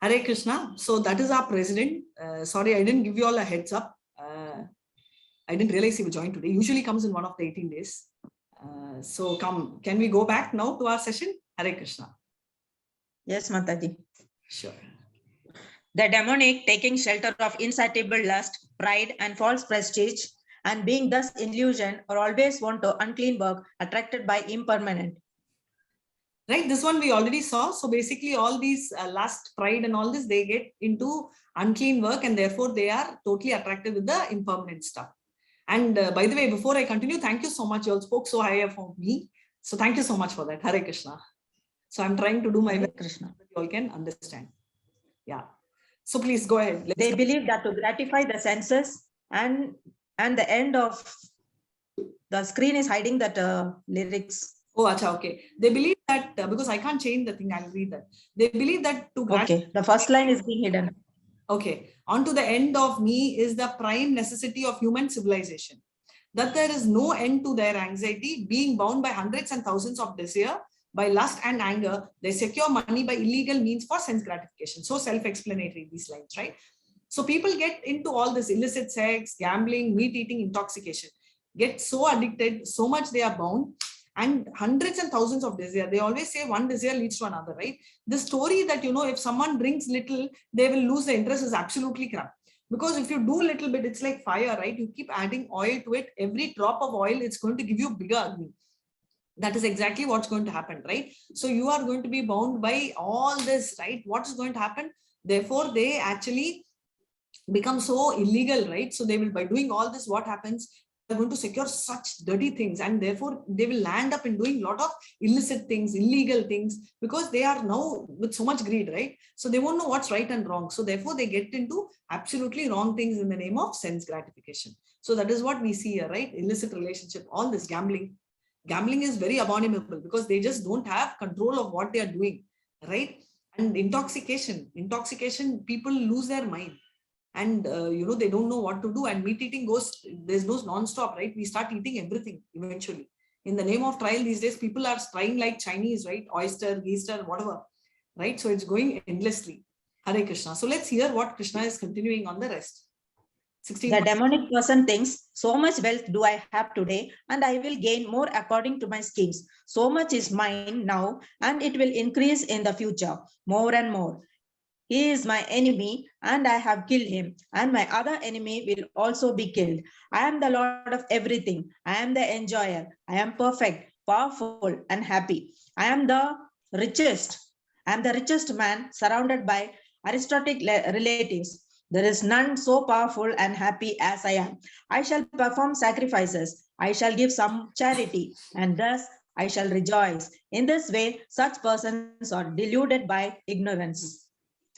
Hare Krishna. So that is our president. Sorry, I didn't give you all a heads up. I didn't realize he would join today. Usually comes in one of the 18 days. So can we go back now to our session? Hare Krishna. Yes, Mataji. Sure. The demonic taking shelter of insatiable lust, pride, and false prestige, and being thus illusioned or always want to unclean work, attracted by impermanent. Right, this one we already saw. So basically all these lust, pride and all this, they get into unclean work and therefore they are totally attracted with the impermanent stuff. And by the way, before I continue, thank you so much. You all spoke so high of me. So thank you so much for that. Hare Krishna. So I'm trying to do my Hare best Krishna. that you all can understand. Yeah. So please go ahead. Let's They go. believe that to gratify the senses and the end of the screen is hiding that lyrics. Oh, acha, okay. They believe that because I can't change the thing, I'll read that. They believe that to Okay, the first line is being hidden. Okay, on to the end of me is the prime necessity of human civilization. That there is no end to their anxiety, being bound by hundreds and thousands of desire, by lust and anger, they secure money by illegal means for sense gratification. So self-explanatory, these lines, right? So people get into all this illicit sex, gambling, meat eating, intoxication, get so addicted, so much they are bound, and hundreds and thousands of desire. They always say one desire leads to another, right? The story that, you know, if someone drinks little, they will lose the interest is absolutely crap. Because if you do a little bit, it's like fire, right? You keep adding oil to it. Every drop of oil, it's going to give you bigger agni. That is exactly what's going to happen, right? So you are going to be bound by all this, right? What is going to happen? Therefore, they actually become so illegal, right? So they will, by doing all this, what happens? They're going to secure such dirty things, and therefore they will land up in doing a lot of illicit things, illegal things, because they are now with so much greed, right? So they won't know what's right and wrong. So therefore they get into absolutely wrong things in the name of sense gratification. So that is what we see here, right? Illicit relationship, all this gambling. Gambling is very abominable because they just don't have control of what they are doing, right? And intoxication, people lose their mind. And you know, they don't know what to do, and meat eating goes, there's no non-stop, right? We start eating everything eventually. In the name of trial these days, people are trying like Chinese, right? Oyster, geister, whatever, right? So it's going endlessly. Hare Krishna. So let's hear what Krishna is continuing on the rest. 16. The demonic person thinks, so much wealth do I have today, and I will gain more according to my schemes. So much is mine now, and it will increase in the future, more and more. He is my enemy, and I have killed him, and my other enemy will also be killed. I am the Lord of everything. I am the enjoyer. I am perfect, powerful, and happy. I am the richest. I am the richest man surrounded by aristocratic relatives. There is none so powerful and happy as I am. I shall perform sacrifices. I shall give some charity, and thus I shall rejoice. In this way, such persons are deluded by ignorance.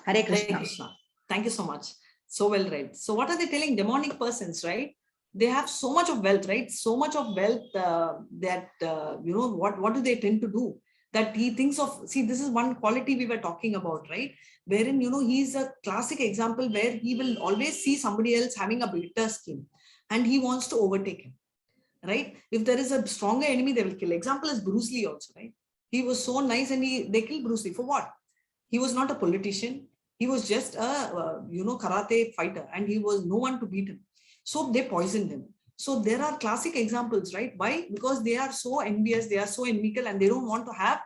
Hare Krishna. Hare Krishna. Thank you so much. So well read. So what are they telling? Demonic persons, right? They have so much of wealth, right? So much of wealth that, you know, what do they tend to do? That he thinks of, see, this is one quality we were talking about, right? Wherein, you know, he's a classic example where he will always see somebody else having a better skin and he wants to overtake him, right? If there is a stronger enemy, they will kill. Example is Bruce Lee also, right? He was so nice and they killed Bruce Lee. For what? He was not a politician. He was just a, you know, karate fighter, and he was no one to beat him. So they poisoned him. So there are classic examples, right? Why? Because they are so envious, they are so inimical, and they don't want to have,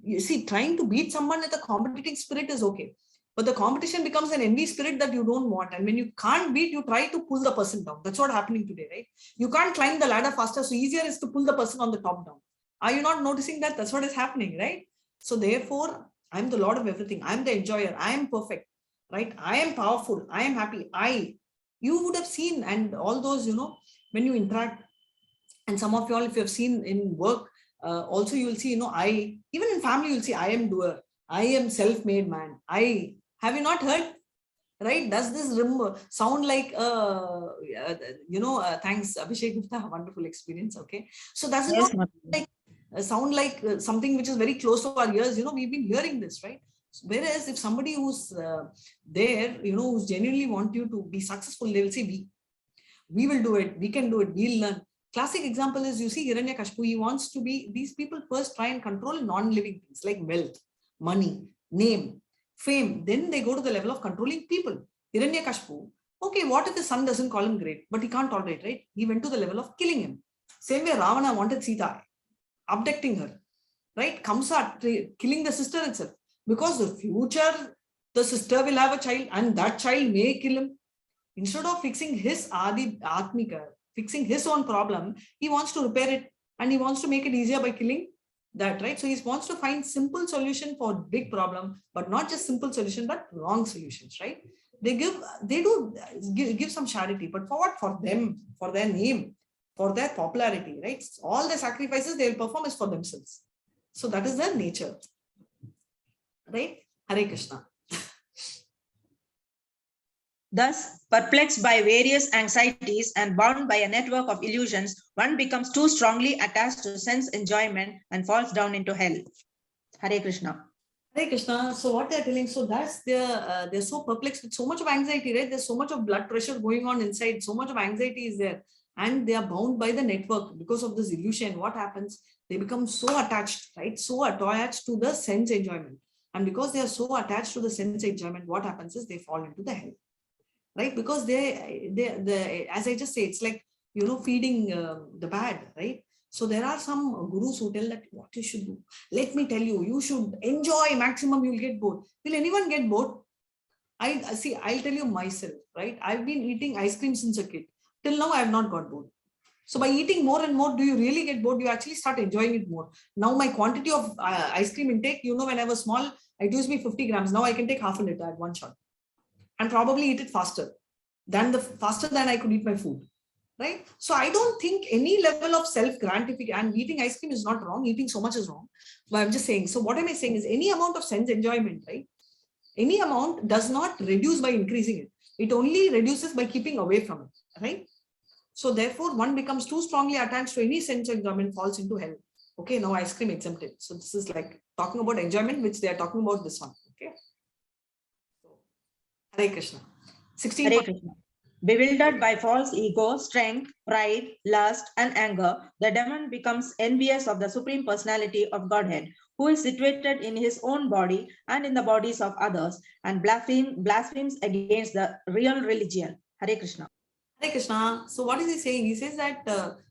you see, trying to beat someone with a competing spirit is okay. But the competition becomes an envy spirit that you don't want. And when you can't beat, you try to pull the person down. That's what's happening today, right? You can't climb the ladder faster. So easier is to pull the person on the top down. Are you not noticing that? That's what is happening, right? So therefore, I'm the Lord of everything. I'm the enjoyer. I am perfect, right? I am powerful. I am happy. You would have seen, and all those, you know, when you interact, and some of y'all, if you have seen in work, also you will see, you know, even in family, you'll see, I am doer. I am self-made man. Have you not heard? Right? Does this sound like, you know, thanks, Abhishek Gupta, wonderful experience. Okay. So does it not like, sound like something which is very close to our ears? You know, we've been hearing this, right? Whereas if somebody who's there, you know, who's genuinely want you to be successful, they will say, we will do it. We can do it. We'll learn. Classic example is, you see, Hiranyakashipu, he wants to be, these people first try and control non-living things like wealth, money, name, fame. Then they go to the level of controlling people. Hiranyakashipu, okay, what if the son doesn't call him great, but he can't tolerate, right? He went to the level of killing him. Same way Ravana wanted Sita, abducting her, right? Kamsa killing the sister itself, because the future the sister will have a child and that child may kill him. Instead of fixing his Adi Atmika, fixing his own problem, he wants to repair it and he wants to make it easier by killing that, right? So he wants to find simple solution for big problem, but not just simple solution, but wrong solutions, right? They do give some charity, but for what? For them, for their name, for their popularity, right? All the sacrifices they will perform is for themselves. So that is their nature, right? Hare Krishna. Thus, perplexed by various anxieties and bound by a network of illusions, one becomes too strongly attached to sense enjoyment and falls down into hell. Hare Krishna. Hare Krishna. So what they're telling, so that's they're so perplexed with so much of anxiety, right? There's so much of blood pressure going on inside, so much of anxiety is there, and they are bound by the network because of this illusion. What happens? They become so attached, right? So attached to the sense enjoyment. And because they are so attached to the sense enjoyment, what happens is they fall into the hell. Right? Because they, as I just say, it's like, feeding the bad, right? So there are some gurus who tell that what you should do. Let me tell you, you should enjoy maximum, you'll get bored. Will anyone get bored? I'll tell you myself, right? I've been eating ice cream since a kid. Till now, I have not got bored. So by eating more and more, do you really get bored? You actually start enjoying it more. Now my quantity of ice cream intake, when I was small, it used to be 50 grams. Now I can take half a liter at one shot. And probably eat it faster than I could eat my food, right? So I don't think any level of self-gratification, and eating ice cream is not wrong, eating so much is wrong. But I'm just saying, so what am I saying is any amount of sense enjoyment, right? Any amount does not reduce by increasing it. It only reduces by keeping away from it, right? So therefore, one becomes too strongly attached to any sense enjoyment, falls into hell. Okay, now ice cream exempted. So this is like talking about enjoyment, which they are talking about this one, okay? Hare Krishna. 16. Hare Krishna. Bewildered by false ego, strength, pride, lust, and anger, the demon becomes envious of the Supreme Personality of Godhead, who is situated in his own body and in the bodies of others, and blasphemes against the real religion. Hare Krishna. Hare Krishna. So what is he saying? He says that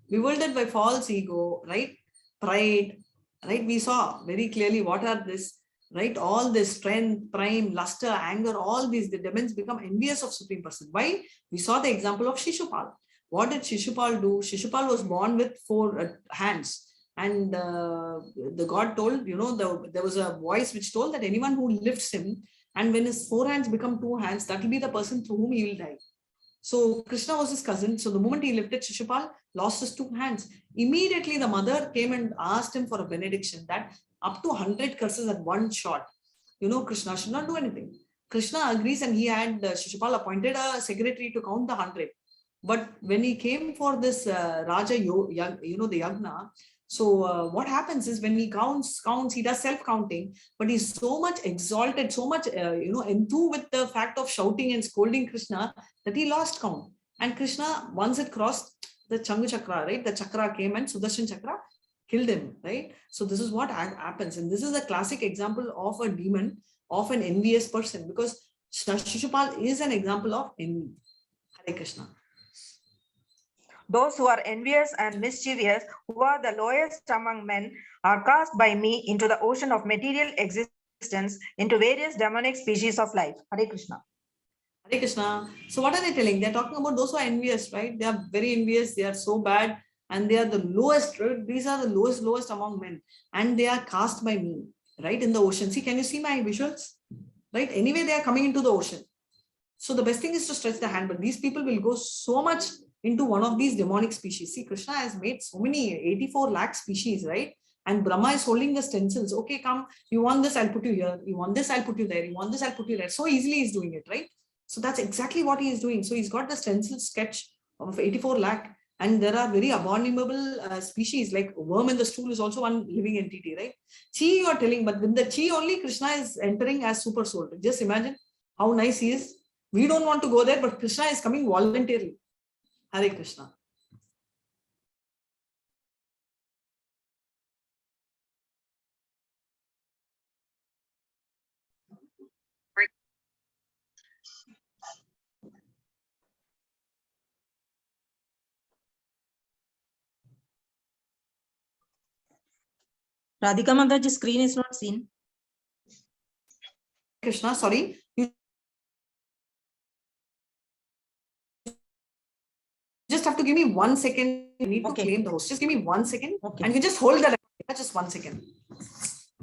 bewildered by false ego, right? Pride, right? We saw very clearly what are this, right? All this strength, prime, luster, anger, all these, the demons become envious of Supreme Person. Why? We saw the example of Shishupal. What did Shishupal do? Shishupal was born with 4 hands. And the God told, there was a voice which told that anyone who lifts him, and when his 4 hands become 2 hands, that will be the person through whom he will die. So Krishna was his cousin. So the moment he lifted, Shishupal lost his 2 hands. Immediately the mother came and asked him for a benediction that up to 100 curses at one shot, Krishna should not do anything. Krishna agrees, and he had Shishupal appointed a secretary to count the 100. But when he came for this Raja, the Yagna, so what happens is when he counts, he does self-counting, but he's so much exalted, so much, enthused with the fact of shouting and scolding Krishna that he lost count. And Krishna, once it crossed the Changu Chakra, right? The Chakra came and Sudarshan Chakra killed him, right? So this is what happens. And this is a classic example of a demon, of an envious person, because Shishupal is an example of envy. Hare Krishna. Those who are envious and mischievous, who are the lowest among men, are cast by me into the ocean of material existence, into various demonic species of life. Hare Krishna. Hare Krishna. So what are they telling? They're talking about those who are envious, right? They are very envious. They are so bad. And they are the lowest, right? These are the lowest among men. And they are cast by me, right? In the ocean. See, can you see my visuals? Right? Anyway, they are coming into the ocean. So the best thing is to stretch the hand. But these people will go so much into one of these demonic species. See, Krishna has made so many, 84 lakh species, right? And Brahma is holding the stencils. Okay, come, you want this, I'll put you here. You want this, I'll put you there. You want this, I'll put you there. So easily he's doing it, right? So that's exactly what he is doing. So he's got the stencil sketch of 84 lakh. And there are very abominable species, like worm in the stool is also one living entity, right? Chi you are telling, but with the chi only Krishna is entering as super soul. Just imagine how nice he is. We don't want to go there, but Krishna is coming voluntarily. Hare Krishna. Radhika Mataji's screen is not seen. Krishna, sorry, you just have to give me 1 second. You need to Okay. claim the host. Just give me 1 second. Okay. And you can just hold that. Just 1 second.